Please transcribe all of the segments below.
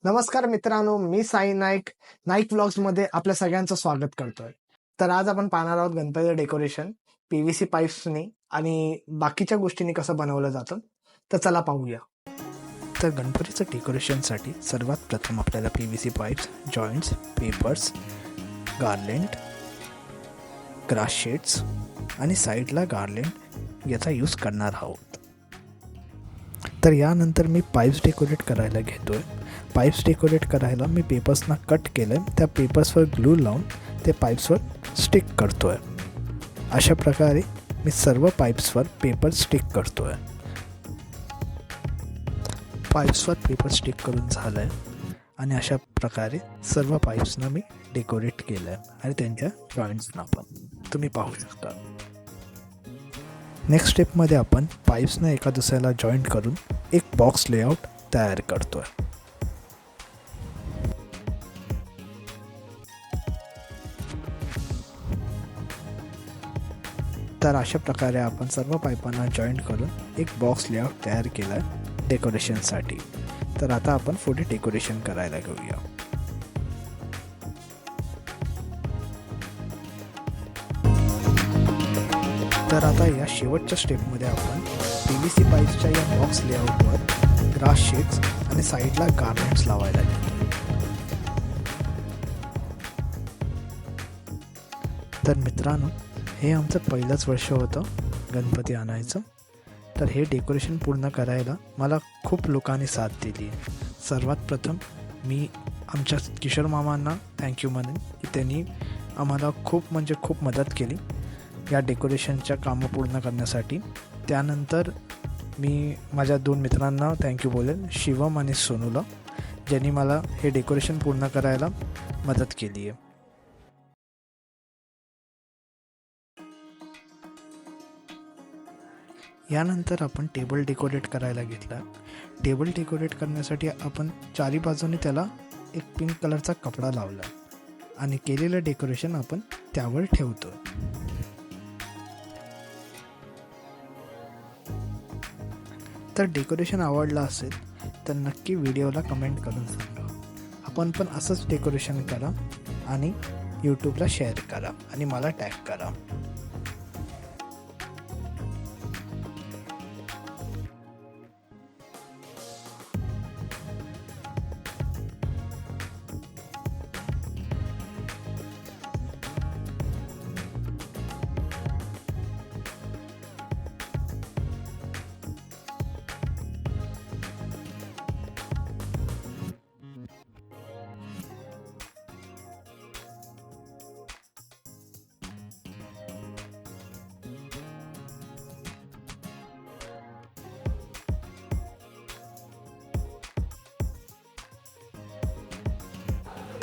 नमस्कार मित्रांनो, मी साई नाईक नाईक व्लॉग्समध्ये आपल्या सगळ्यांचं स्वागत करतोय. तर आज आपण पाहणार आहोत गणपतीचं डेकोरेशन पीव्हीसी पाईप्सनी आणि बाकीच्या गोष्टींनी कसं बनवलं जातं. तर चला पाहूया. तर गणपतीचं डेकोरेशनसाठी सर्वात प्रथम आपल्याला PVC pipes, joints, papers, garland, grass shades आणि साईडला गार्लेंड याचा यूज करणार आहोत. तर यानंतर मी पाईप्स डेकोरेट करायला घेतोय. पाईप्स डेकोरेट करायला मी पेपर्सना कट केलं, त्या पेपर्सवर ग्लू लावून ते पाईप्सवर स्टिक करतोय. अशा प्रकारे मी सर्व पाईप्सवर पेपर स्टिक करतोय. पाईप्सवर पेपर स्टिक करून झालं आहे आणि अशा प्रकारे सर्व पाईप्सना मी डेकोरेट केलं आहे आणि त्यांच्या जॉईंट्सना पण तुम्ही पाहू शकता. नेक्स्ट स्टेपमध्ये आपण पाईप्सना एका दुसऱ्याला जॉईंट करून एक बॉक्स लेआउट तयार करतो आहे. तर अशा प्रकारे आपण सर्व पाईपांना जॉईंट करून एक बॉक्स लेआउट तयार केला आहे डेकोरेशनसाठी. तर आता आपण पुढे डेकोरेशन करायला घेऊया. तर आता या शेवटच्या स्टेपमध्ये आपण पीव्हीसी पाईप्सच्या या बॉक्स लेआउटवर ग्रास शेड्स आणि साईडला गार्लेंड्स लावायला घेतो. तर मित्रांनो, हे आमचं पहिलंच वर्ष होतं गणपती आणायचं. तर हे डेकोरेशन पूर्ण करायला मला खूप लोकांनी साथ दिली. सर्वात प्रथम मी आमच्या किशोर मामांना थँक्यू म्हणेन की त्यांनी आम्हाला खूप मदत केली या डेकोरेशनच्या कामं पूर्ण करण्यासाठी. त्यानंतर मी माझ्या 2 मित्रांना थँक्यू बोलेन, शिवम आणि सोनूला, ज्यांनी मला हे डेकोरेशन पूर्ण करायला मदत केली आहे. यानंतर आपण टेबल डेकोरेट करायला घेतला. टेबल डेकोरेट करण्यासाठी आपण चारी बाजूने त्याला एक पिंक कलरचा कपडा लावला आणि केलेलं डेकोरेशन आपण त्यावर ठेवतो. तर डेकोरेशन आवडलं असेल तर नक्की व्हिडिओला कमेंट करून सांगा. आपण पण असंच डेकोरेशन करा आणि यूट्यूबला शेअर करा आणि मला टॅग करा.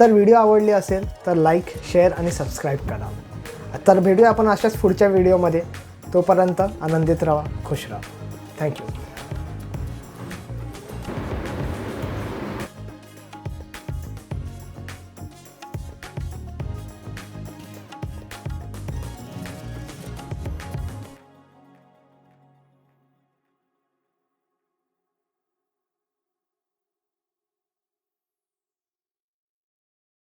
तर व्हिडिओ आवडली असेल तर लाईक, शेअर आणि सबस्क्राईब करा. तर भेटूया आपण अशाच पुढच्या व्हिडिओमध्ये. तोपर्यंत आनंदित राहा, खुश राहा. थँक्यू.